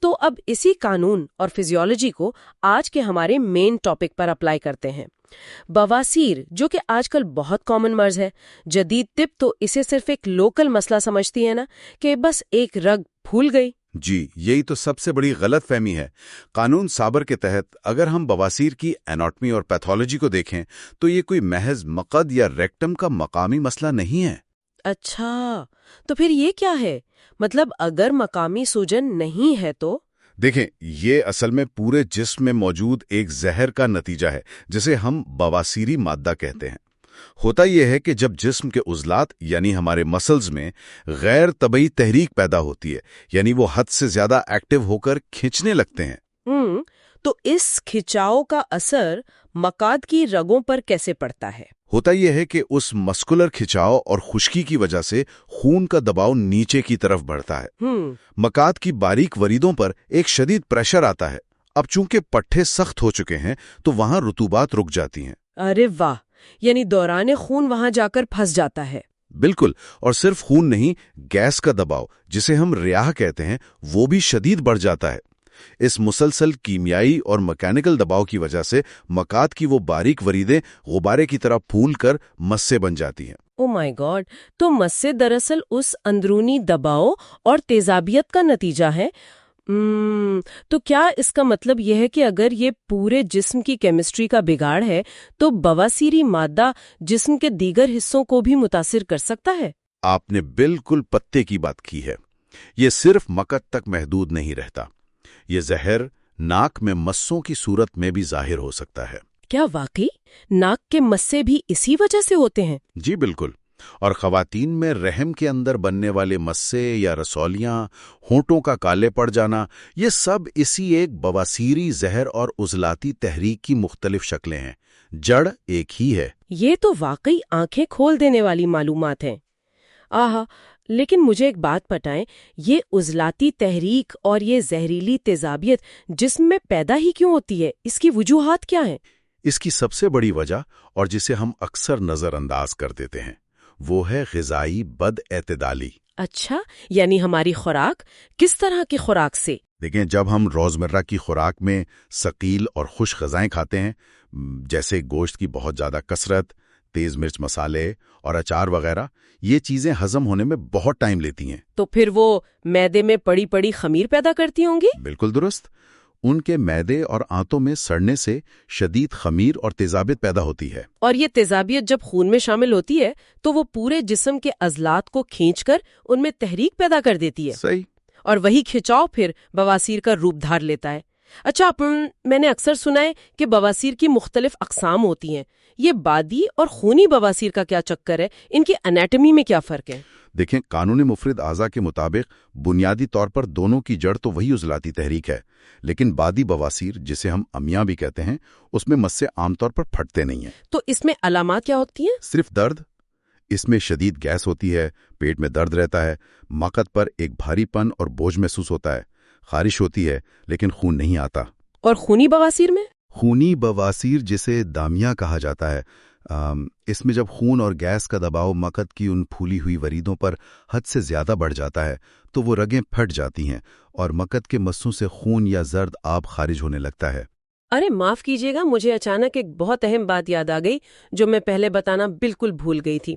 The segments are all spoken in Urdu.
تو اب اسی قانون اور فزیولوجی کو آج کے ہمارے مین ٹاپک پر اپلائی کرتے ہیں، بواسیر، جو کہ آج کل بہت کامن مرض ہے۔ جدید طب تو اسے صرف ایک لوکل مسئلہ سمجھتی ہے نا، کہ بس ایک رگ پھول گئی۔ جی، یہی تو سب سے بڑی غلط فہمی ہے۔ قانون سابر کے تحت اگر ہم بواسیر کی ایناٹمی اور پیتھولوجی کو دیکھیں تو یہ کوئی محض مقد یا ریکٹم کا مقامی مسئلہ نہیں ہے۔ اچھا، تو پھر یہ کیا ہے؟ مطلب اگر مقامی سوجن نہیں ہے تو؟ دیکھیں، یہ اصل میں پورے جسم میں موجود ایک زہر کا نتیجہ ہے جسے ہم بواسیری مادہ کہتے ہیں۔ ہوتا یہ ہے کہ جب جسم کے عضلات یعنی ہمارے مسلز میں غیر طبعی تحریک پیدا ہوتی ہے، یعنی وہ حد سے زیادہ ایکٹیو ہو کر کھینچنے لگتے ہیں۔ تو اس کھچاؤ کا اثر مقاد کی رگوں پر کیسے پڑتا ہے؟ ہوتا یہ ہے کہ اس مسکولر کھچاؤ اور خشکی کی وجہ سے خون کا دباؤ نیچے کی طرف بڑھتا ہے۔ مقاد کی باریک وریدوں پر ایک شدید پریشر آتا ہے۔ اب چونکہ پٹھے سخت ہو چکے ہیں تو وہاں رطوبات رک جاتی ہیں۔ ارے واہ، یعنی دوران خون وہاں جا کر پھنس جاتا ہے۔ بالکل، اور صرف خون نہیں، گیس کا دباؤ جسے ہم ریاح کہتے ہیں وہ بھی شدید بڑھ جاتا ہے۔ اس مسلسل کیمیائی اور مکینیکل دباؤ کی وجہ سے مقاد کی وہ باریک وریدیں غبارے کی طرح پھول کر مسیں بن جاتی ہیں۔ او مائی گاڈ، تو مسیں دراصل اس اندرونی دباؤ اور تیزابیت کا نتیجہ ہے۔ تو کیا اس کا مطلب یہ ہے کہ اگر یہ پورے جسم کی کیمسٹری کا بگاڑ ہے تو بواسیری مادہ جسم کے دیگر حصوں کو بھی متاثر کر سکتا ہے؟ آپ نے بالکل پتے کی بات کی ہے۔ یہ صرف مقد تک محدود نہیں رہتا، یہ زہر ناک میں مسوں کی صورت میں بھی ظاہر ہو سکتا ہے۔ کیا واقعی ناک کے مسے بھی اسی وجہ سے ہوتے ہیں؟ جی بالکل، اور خواتین میں رحم کے اندر بننے والے مسے یا رسولیاں، ہونٹوں کا کالے پڑ جانا، یہ سب اسی ایک بواسیری زہر اور عضلاتی تحریک کی مختلف شکلیں ہیں۔ جڑ ایک ہی ہے۔ یہ تو واقعی آنکھیں کھول دینے والی معلومات ہیں۔ آہا، لیکن مجھے ایک بات بتائیں، یہ عضلاتی تحریک اور یہ زہریلی تیزابیت جسم میں پیدا ہی کیوں ہوتی ہے؟ اس کی وجوہات کیا ہیں؟ اس کی سب سے بڑی وجہ، اور جسے ہم اکثر نظر انداز کر دیتے ہیں، وہ ہے غذائی بد اعتدالی۔ اچھا، یعنی ہماری خوراک؟ کس طرح کی خوراک سے؟ دیکھیں، جب ہم روزمرہ کی خوراک میں ثقیل اور خشک غذائیں کھاتے ہیں، جیسے گوشت کی بہت زیادہ کثرت، تیز مرچ مسالے اور اچار وغیرہ، یہ چیزیں ہضم ہونے میں بہت ٹائم لیتی ہیں۔ تو پھر وہ معدے میں پڑی پڑی خمیر پیدا کرتی ہوں گی؟ بالکل درست، ان کے معدے اور آنتوں میں سڑنے سے شدید خمیر اور تیزابیت پیدا ہوتی ہے۔ اور یہ تیزابیت جب خون میں شامل ہوتی ہے تو وہ پورے جسم کے عضلات کو کھینچ کر ان میں تحریک پیدا کر دیتی ہے۔ صحیح۔ اور وہی کھچاؤ پھر بواسیر کا روپ دھار لیتا ہے۔ اچھا، میں نے اکثر سنا ہے کہ بواسیر کی مختلف اقسام ہوتی ہیں۔ یہ بادی اور خونی بواسیر کا کیا چکر ہے؟ ان کی انیٹمی میں کیا فرق ہے؟ دیکھیں، قانون مفرد اعضاء کے مطابق بنیادی طور پر دونوں کی جڑ تو وہی عضلاتی تحریک ہے، لیکن بادی بواسیر، جسے ہم امیاں بھی کہتے ہیں، اس میں مسے عام طور پر پھٹتے نہیں ہیں۔ تو اس میں علامات کیا ہوتی ہیں؟ صرف درد، اس میں شدید گیس ہوتی ہے، پیٹ میں درد رہتا ہے، مقد پر ایک بھاری پن اور بوجھ محسوس ہوتا ہے، خارش ہوتی ہے لیکن خون نہیں آتا۔ اور خونی بواسیر میں؟ خونی بواسیر، جسے دامیہ کہا جاتا ہے، اس میں جب خون اور گیس کا دباؤ مقد کی ان پھولی ہوئی وریدوں پر حد سے زیادہ بڑھ جاتا ہے تو وہ رگیں پھٹ جاتی ہیں اور مقد کے مسوں سے خون یا زرد آب خارج ہونے لگتا ہے۔ ارے معاف کیجیے گا، مجھے اچانک ایک بہت اہم بات یاد آ گئی جو میں پہلے بتانا بالکل بھول گئی تھی۔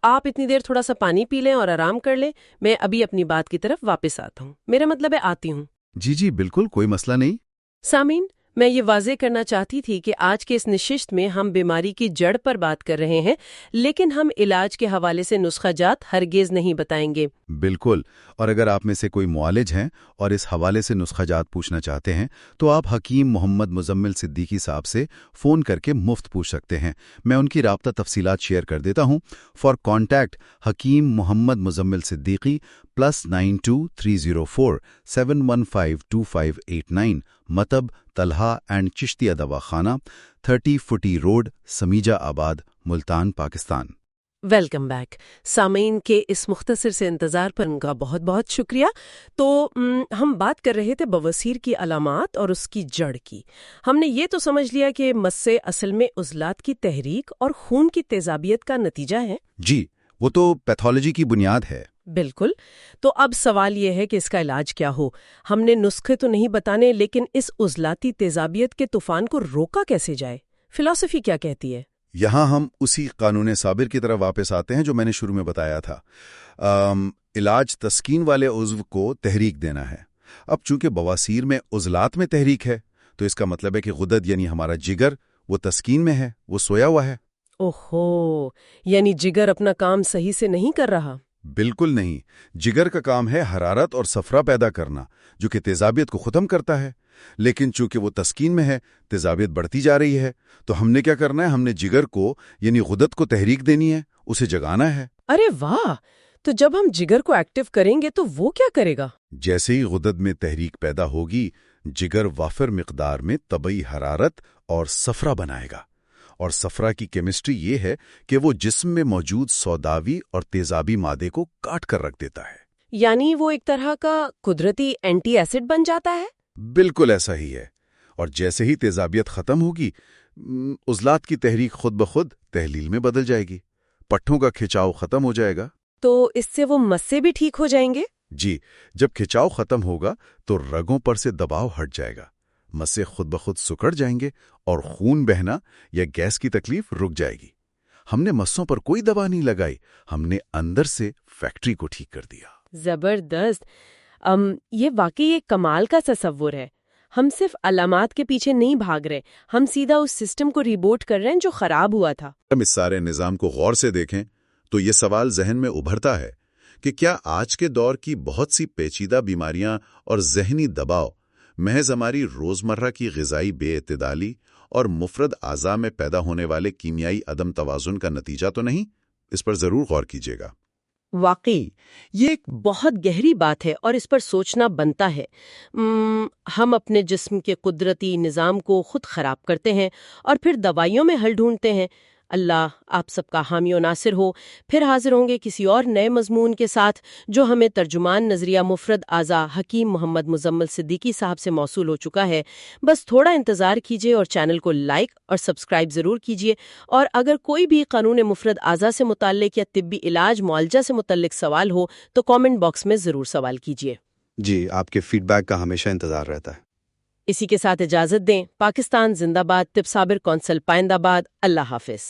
آپ اتنی دیر تھوڑا سا پانی پی لیں اور آرام کر لیں، میں ابھی اپنی بات کی طرف واپس آتا ہوں۔ میرا مطلب ہے آتی ہوں۔ جی بالکل، کوئی مسئلہ نہیں۔ سامعین، میں یہ واضح کرنا چاہتی تھی کہ آج کے اس نشست میں ہم بیماری کی جڑ پر بات کر رہے ہیں، لیکن ہم علاج کے حوالے سے نسخہ جات ہرگز نہیں بتائیں گے۔ بالکل، اور اگر آپ میں سے کوئی معالج ہیں اور اس حوالے سے نسخہ جات پوچھنا چاہتے ہیں تو آپ حکیم محمد مزمل صدیقی صاحب سے فون کر کے مفت پوچھ سکتے ہیں۔ میں ان کی رابطہ تفصیلات شیئر کر دیتا ہوں۔ فار کانٹیکٹ حکیم محمد مزمل صدیقی +92 304 715 2589، مطب طلحہ اینڈ چشتیہ دواخانہ، 30 فٹی road, Samijabad, Multan, Pakistan. Welcome back. سامعین کے اس مختصر سے انتظار پر ان کا بہت بہت شکریہ۔ تو ہم بات کر رہے تھے بواسیر کی علامات اور اس کی جڑ کی۔ ہم نے یہ تو سمجھ لیا کہ مسے اصل میں عضلات کی تحریک اور خون کی تیزابیت کا نتیجہ ہے۔ جی، وہ تو پیتھولوجی کی بنیاد ہے۔ بالکل. تو اب سوال یہ ہے کہ اس کا علاج کیا ہو. ہم نے نسخے تو نہیں بتانے، لیکن اس عضلاتی تیزابیت کے طوفان کو روکا کیسے جائے؟ فلسفی کیا کہتی ہے؟ یہاں ہم اسی قانون صابر کی طرف واپس آتے ہیں جو میں نے شروع میں بتایا تھا. علاج تسکین والے عضو کو تحریک دینا ہے. اب چونکہ بواسیر میں عضلات میں تحریک ہے تو اس کا مطلب ہے کہ غدد یعنی ہمارا جگر وہ تسکین میں ہے، وہ سویا ہوا ہے. اوہو، یعنی جگر اپنا کام صحیح سے نہیں کر رہا؟ بالکل نہیں. جگر کا کام ہے حرارت اور صفرا پیدا کرنا جو کہ تیزابیت کو ختم کرتا ہے. لیکن چونکہ وہ تسکین میں ہے، تیزابیت بڑھتی جا رہی ہے، تو ہم نے کیا کرنا ہے؟ ہم نے جگر کو یعنی غدد کو تحریک دینی ہے، اسے جگانا ہے. ارے واہ! تو جب ہم جگر کو ایکٹیو کریں گے تو وہ کیا کرے گا؟ جیسے ہی غدد میں تحریک پیدا ہوگی، جگر وافر مقدار میں طبعی حرارت اور صفرا بنائے گا. اور صفرا کی کیمسٹری یہ ہے کہ وہ جسم میں موجود سوداوی اور تیزابی مادے کو کاٹ کر رکھ دیتا ہے. یعنی وہ ایک طرح کا قدرتی اینٹی ایسڈ بن جاتا ہے؟ بالکل ایسا ہی ہے. اور جیسے ہی تیزابیت ختم ہوگی، عضلات کی تحریک خود بخود تحلیل میں بدل جائے گی، پٹھوں کا کھچاؤ ختم ہو جائے گا. تو اس سے وہ مسے بھی ٹھیک ہو جائیں گے؟ جی، جب کھچاؤ ختم ہوگا تو رگوں پر سے دباؤ ہٹ جائے گا، مسے خود بخود سکڑ جائیں گے اور خون بہنا یا گیس کی تکلیف رک جائے گی. ہم نے مسوں پر کوئی دوا نہیں لگائی، ہم نے اندر سے فیکٹری کو ٹھیک کر دیا. زبردست. یہ واقعی ایک کمال کا تصور ہے. ہم صرف علامات کے پیچھے نہیں بھاگ رہے، ہم سیدھا اس سسٹم کو ریبوٹ کر رہے ہیں جو خراب ہوا تھا. ہم اس سارے نظام کو غور سے دیکھیں تو یہ سوال ذہن میں ابھرتا ہے کہ کیا آج کے دور کی بہت سی پیچیدہ بیماریاں اور ذہنی دباؤ محض ہماری روزمرہ کی غذائی بے اعتدالی اور مفرد اعضاء میں پیدا ہونے والے کیمیائی عدم توازن کا نتیجہ تو نہیں؟ اس پر ضرور غور کیجیے گا. واقعی یہ ایک بہت گہری بات ہے اور اس پر سوچنا بنتا ہے. ہم اپنے جسم کے قدرتی نظام کو خود خراب کرتے ہیں اور پھر دوائیوں میں حل ڈھونڈتے ہیں. اللہ آپ سب کا حامی و ناصر ہو. پھر حاضر ہوں گے کسی اور نئے مضمون کے ساتھ جو ہمیں ترجمان نظریہ مفرد اعضاء حکیم محمد مزمل صدیقی صاحب سے موصول ہو چکا ہے. بس تھوڑا انتظار کیجیے اور چینل کو لائک اور سبسکرائب ضرور کیجیے. اور اگر کوئی بھی قانون مفرد اعضاء سے متعلق یا طبی علاج معالجہ سے متعلق سوال ہو تو کامنٹ باکس میں ضرور سوال کیجیے. جی، آپ کے فیڈ بیک کا ہمیشہ انتظار رہتا ہے. اسی کے ساتھ اجازت دیں. پاکستان زندہ باد. طب صابر کونسل پائند آباد. اللہ حافظ.